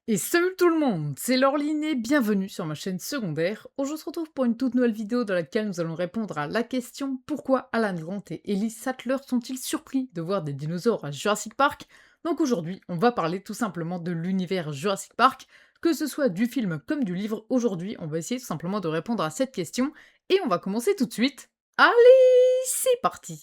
Et salut tout le monde, c'est Laureline et bienvenue sur ma chaîne secondaire, où je se retrouve pour une toute nouvelle vidéo dans laquelle nous allons répondre à la question pourquoi Alan Grant et Ellie Sattler sont-ils surpris de voir des dinosaures à Jurassic Park. Donc aujourd'hui, on va parler tout simplement de l'univers Jurassic Park, que ce soit du film comme du livre. Aujourd'hui, on va essayer tout simplement de répondre à cette question, et on va commencer tout de suite. Allez, c'est parti!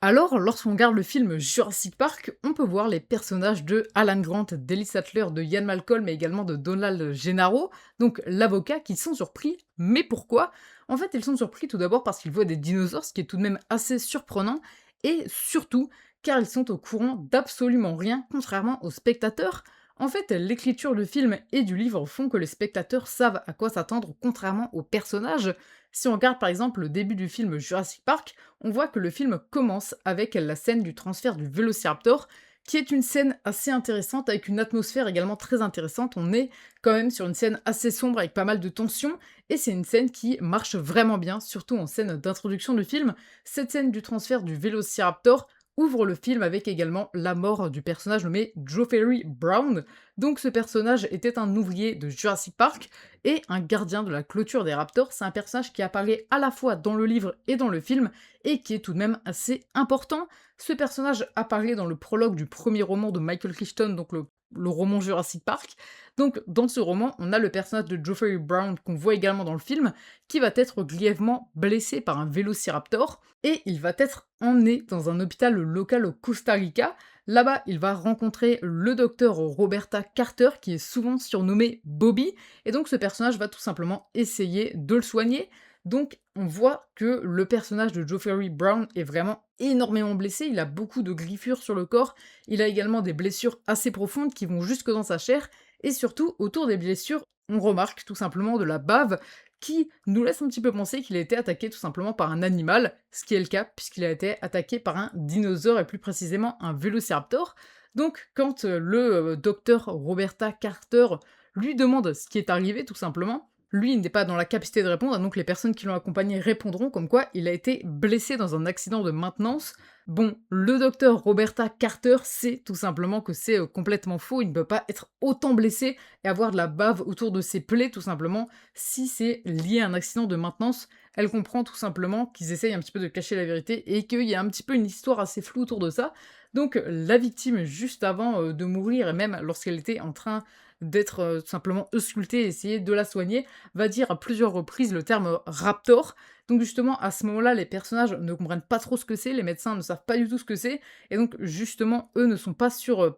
Alors, lorsqu'on regarde le film Jurassic Park, on peut voir les personnages de Alan Grant, d'Ellie Sattler, de Ian Malcolm, mais également de Donald Gennaro, donc l'avocat, qui sont surpris. Mais pourquoi? En fait, ils sont surpris tout d'abord parce qu'ils voient des dinosaures, ce qui est tout de même assez surprenant, et surtout car ils sont au courant d'absolument rien, contrairement aux spectateurs. En fait, l'écriture du film et du livre font que les spectateurs savent à quoi s'attendre, contrairement aux personnages. Si on regarde par exemple le début du film Jurassic Park, on voit que le film commence avec la scène du transfert du Vélociraptor, qui est une scène assez intéressante, avec une atmosphère également très intéressante. On est quand même sur une scène assez sombre, avec pas mal de tension, et c'est une scène qui marche vraiment bien, surtout en scène d'introduction du film. Cette scène du transfert du Vélociraptor ouvre le film avec également la mort du personnage nommé Joffrey Brown. Donc ce personnage était un ouvrier de Jurassic Park, et un gardien de la clôture des Raptors. C'est un personnage qui apparaît à la fois dans le livre et dans le film, et qui est tout de même assez important. Ce personnage apparaît dans le prologue du premier roman de Michael Crichton, donc le roman Jurassic Park. Donc dans ce roman, on a le personnage de Joffrey Brown qu'on voit également dans le film, qui va être grièvement blessé par un vélociraptor, et il va être emmené dans un hôpital local au Costa Rica. Là-bas, il va rencontrer le docteur Roberta Carter, qui est souvent surnommé Bobby, et donc ce personnage va tout simplement essayer de le soigner. Donc on voit que le personnage de Joffrey Brown est vraiment énormément blessé, il a beaucoup de griffures sur le corps, il a également des blessures assez profondes qui vont jusque dans sa chair, et surtout autour des blessures, on remarque tout simplement de la bave qui nous laisse un petit peu penser qu'il a été attaqué tout simplement par un animal, ce qui est le cas puisqu'il a été attaqué par un dinosaure et plus précisément un vélociraptor. Donc quand le docteur Roberta Carter lui demande ce qui est arrivé tout simplement, lui il n'est pas dans la capacité de répondre, donc les personnes qui l'ont accompagné répondront comme quoi il a été blessé dans un accident de maintenance. Bon, le docteur Roberta Carter sait tout simplement que c'est complètement faux, il ne peut pas être autant blessé et avoir de la bave autour de ses plaies tout simplement si c'est lié à un accident de maintenance. Elle comprend tout simplement qu'ils essayent un petit peu de cacher la vérité et qu'il y a un petit peu une histoire assez floue autour de ça. Donc la victime, juste avant de mourir, et même lorsqu'elle était en train d'être tout simplement auscultée et essayer de la soigner, va dire à plusieurs reprises le terme raptor. Donc justement, à ce moment-là, les personnages ne comprennent pas trop ce que c'est, les médecins ne savent pas du tout ce que c'est, et donc justement, eux ne sont pas sur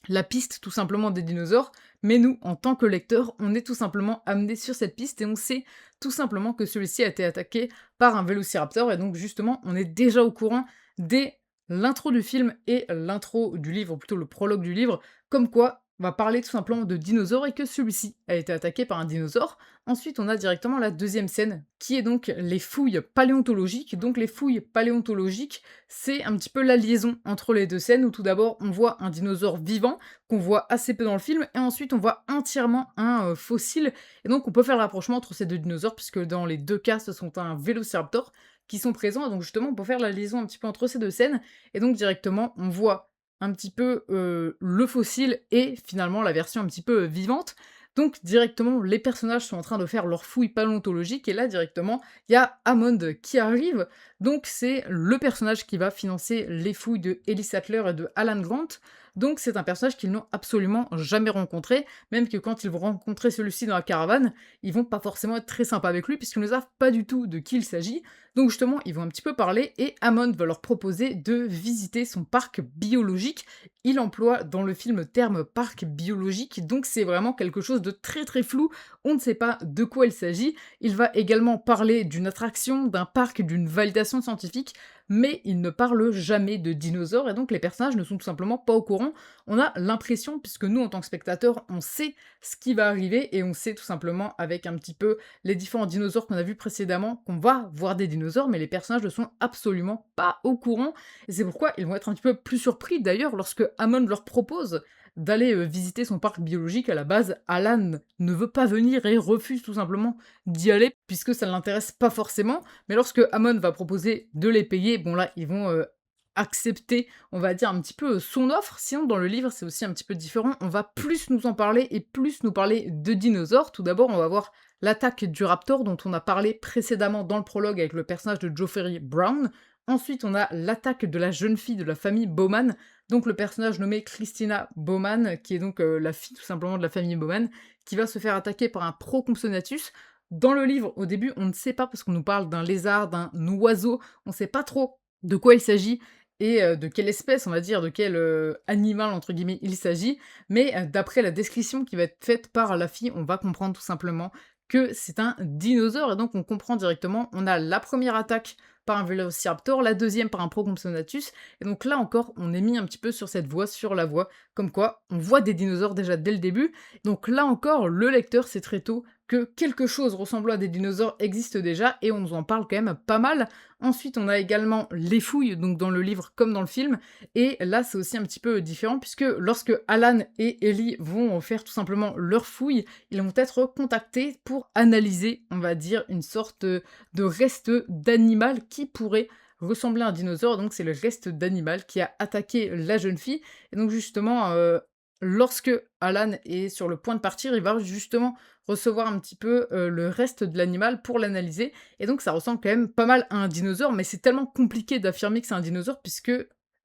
la piste tout simplement des dinosaures, mais nous, en tant que lecteurs, on est tout simplement amenés sur cette piste et on sait tout simplement que celui-ci a été attaqué par un vélociraptor, et donc justement, on est déjà au courant dès l'intro du film et l'intro du livre, ou plutôt le prologue du livre, comme quoi on va parler tout simplement de dinosaures et que celui-ci a été attaqué par un dinosaure. Ensuite, on a directement la deuxième scène, qui est donc les fouilles paléontologiques. Donc les fouilles paléontologiques, c'est un petit peu la liaison entre les deux scènes, où tout d'abord on voit un dinosaure vivant, qu'on voit assez peu dans le film, et ensuite on voit entièrement un fossile, et donc on peut faire le rapprochement entre ces deux dinosaures, puisque dans les deux cas ce sont un vélociraptor qui sont présents, et donc justement on peut faire la liaison un petit peu entre ces deux scènes, et donc directement on voit un petit peu le fossile et finalement la version un petit peu vivante. Donc directement, les personnages sont en train de faire leur fouille paléontologique, et là directement, il y a Hammond qui arrive. Donc c'est le personnage qui va financer les fouilles de Ellie Sattler et de Alan Grant. Donc c'est un personnage qu'ils n'ont absolument jamais rencontré, même que quand ils vont rencontrer celui-ci dans la caravane, ils vont pas forcément être très sympas avec lui, puisqu'ils ne savent pas du tout de qui il s'agit. Donc justement, ils vont un petit peu parler, et Hammond va leur proposer de visiter son parc biologique. Il emploie dans le film le terme parc biologique, donc c'est vraiment quelque chose de très très flou, on ne sait pas de quoi il s'agit. Il va également parler d'une attraction, d'un parc, d'une validation scientifique, mais il ne parle jamais de dinosaures, et donc les personnages ne sont tout simplement pas au courant courant, on a l'impression, puisque nous, en tant que spectateurs, on sait ce qui va arriver et on sait tout simplement, avec un petit peu les différents dinosaures qu'on a vus précédemment, qu'on va voir des dinosaures, mais les personnages ne sont absolument pas au courant. Et c'est pourquoi ils vont être un petit peu plus surpris, d'ailleurs, lorsque Hammond leur propose d'aller visiter son parc biologique. À la base, Alan ne veut pas venir et refuse tout simplement d'y aller, puisque ça ne l'intéresse pas forcément. Mais lorsque Hammond va proposer de les payer, bon là, ils vont accepter, on va dire, un petit peu son offre. Sinon, dans le livre, c'est aussi un petit peu différent. On va plus nous en parler et plus nous parler de dinosaures. Tout d'abord, on va voir l'attaque du raptor dont on a parlé précédemment dans le prologue avec le personnage de Joffrey Brown. Ensuite, on a l'attaque de la jeune fille de la famille Bowman, donc le personnage nommé Christina Bowman, qui est donc la fille tout simplement de la famille Bowman, qui va se faire attaquer par un Procompsognathus. Dans le livre, au début, on ne sait pas, parce qu'on nous parle d'un lézard, d'un oiseau, on ne sait pas trop de quoi il s'agit, et de quelle espèce, on va dire, de quel animal, entre guillemets, il s'agit, mais d'après la description qui va être faite par la fille, on va comprendre tout simplement que c'est un dinosaure, et donc on comprend directement, on a la première attaque par un Vélociraptor, la deuxième par un Procompsognathus, et donc là encore, on est mis un petit peu sur cette voie, sur la voie, comme quoi on voit des dinosaures déjà dès le début, donc là encore, le lecteur sait très tôt que quelque chose ressemblant à des dinosaures existe déjà, et on nous en parle quand même pas mal. Ensuite, on a également les fouilles, donc dans le livre comme dans le film, et là c'est aussi un petit peu différent, puisque lorsque Alan et Ellie vont faire tout simplement leurs fouilles, ils vont être contactés pour analyser, on va dire, une sorte de reste d'animal qui pourrait ressembler à un dinosaure, donc c'est le reste d'animal qui a attaqué la jeune fille, et donc justement, lorsque Alan est sur le point de partir, il va justement recevoir un petit peu le reste de l'animal pour l'analyser, et donc ça ressemble quand même pas mal à un dinosaure, mais c'est tellement compliqué d'affirmer que c'est un dinosaure, puisque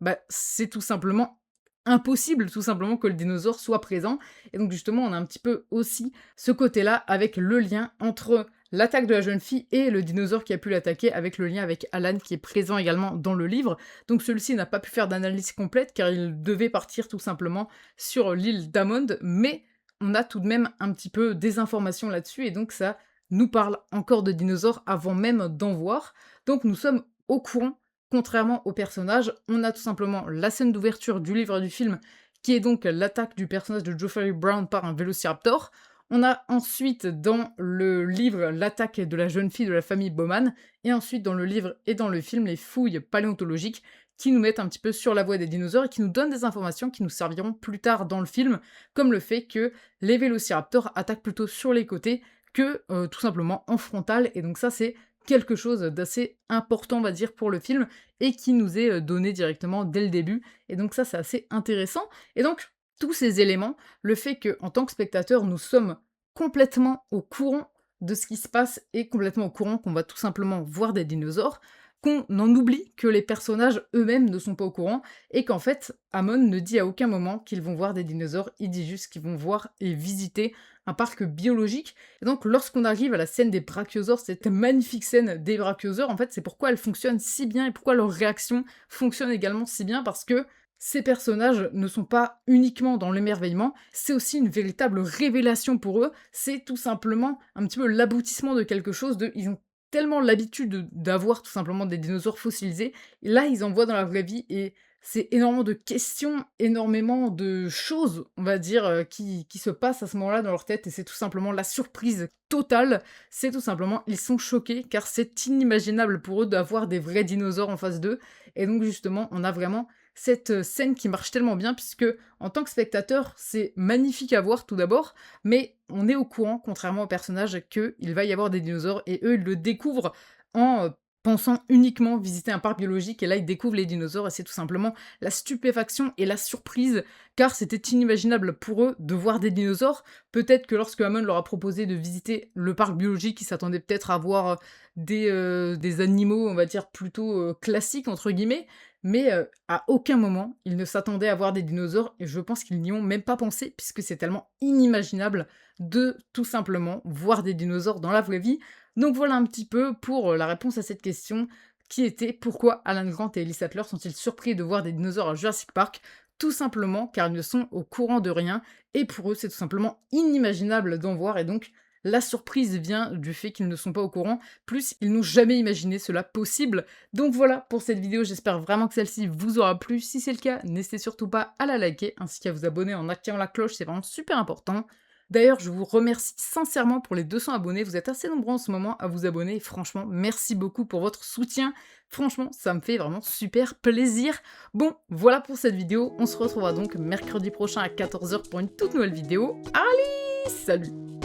bah, c'est tout simplement impossible, tout simplement, que le dinosaure soit présent, et donc justement on a un petit peu aussi ce côté-là avec le lien entre l'attaque de la jeune fille et le dinosaure qui a pu l'attaquer, avec le lien avec Alan qui est présent également dans le livre. Donc celui-ci n'a pas pu faire d'analyse complète car il devait partir tout simplement sur l'île d'Hammond, mais on a tout de même un petit peu des informations là-dessus, et donc ça nous parle encore de dinosaures avant même d'en voir. Donc nous sommes au courant, contrairement au personnage. On a tout simplement la scène d'ouverture du livre et du film, qui est donc l'attaque du personnage de Joffrey Brown par un Vélociraptor. On a ensuite dans le livre l'attaque de la jeune fille de la famille Bowman, et ensuite dans le livre et dans le film les fouilles paléontologiques qui nous mettent un petit peu sur la voie des dinosaures et qui nous donnent des informations qui nous serviront plus tard dans le film, comme le fait que les vélociraptors attaquent plutôt sur les côtés que tout simplement en frontal, et donc ça c'est quelque chose d'assez important, on va dire, pour le film, et qui nous est donné directement dès le début, et donc ça c'est assez intéressant. Et donc tous ces éléments, le fait qu'en tant que spectateur, nous sommes complètement au courant de ce qui se passe et complètement au courant qu'on va tout simplement voir des dinosaures, qu'on en oublie que les personnages eux-mêmes ne sont pas au courant, et qu'en fait, Hammond ne dit à aucun moment qu'ils vont voir des dinosaures, il dit juste qu'ils vont voir et visiter un parc biologique. Et donc, lorsqu'on arrive à la scène des brachiosaures, cette magnifique scène des brachiosaures, en fait, c'est pourquoi elle fonctionne si bien et pourquoi leur réaction fonctionne également si bien, parce que ces personnages ne sont pas uniquement dans l'émerveillement, c'est aussi une véritable révélation pour eux, c'est tout simplement un petit peu l'aboutissement de quelque chose, ils ont tellement l'habitude d'avoir tout simplement des dinosaures fossilisés, et là ils en voient dans la vraie vie, et c'est énormément de questions, énormément de choses, on va dire, qui se passent à ce moment-là dans leur tête, et c'est tout simplement la surprise totale, c'est tout simplement, ils sont choqués, car c'est inimaginable pour eux d'avoir des vrais dinosaures en face d'eux, et donc justement, on a vraiment cette scène qui marche tellement bien, puisque en tant que spectateur, c'est magnifique à voir tout d'abord, mais on est au courant, contrairement au personnage, qu'il va y avoir des dinosaures, et eux, ils le découvrent en pensant uniquement visiter un parc biologique, et là, ils découvrent les dinosaures, et c'est tout simplement la stupéfaction et la surprise, car c'était inimaginable pour eux de voir des dinosaures. Peut-être que lorsque Hammond leur a proposé de visiter le parc biologique, ils s'attendaient peut-être à voir des animaux, on va dire, plutôt classiques, entre guillemets, mais à aucun moment, ils ne s'attendaient à voir des dinosaures, et je pense qu'ils n'y ont même pas pensé, puisque c'est tellement inimaginable de, tout simplement, voir des dinosaures dans la vraie vie. Donc voilà un petit peu pour la réponse à cette question, qui était: pourquoi Alan Grant et Ellie Sattler sont-ils surpris de voir des dinosaures à Jurassic Park? Tout simplement car ils ne sont au courant de rien, et pour eux c'est tout simplement inimaginable d'en voir, et donc la surprise vient du fait qu'ils ne sont pas au courant, plus ils n'ont jamais imaginé cela possible. Donc voilà pour cette vidéo, j'espère vraiment que celle-ci vous aura plu. Si c'est le cas, n'hésitez surtout pas à la liker, ainsi qu'à vous abonner en activant la cloche, c'est vraiment super important. D'ailleurs, je vous remercie sincèrement pour les 200 abonnés, vous êtes assez nombreux en ce moment à vous abonner, et franchement, merci beaucoup pour votre soutien. Franchement, ça me fait vraiment super plaisir. Bon, voilà pour cette vidéo, on se retrouvera donc mercredi prochain à 14 h pour une toute nouvelle vidéo. Allez, salut!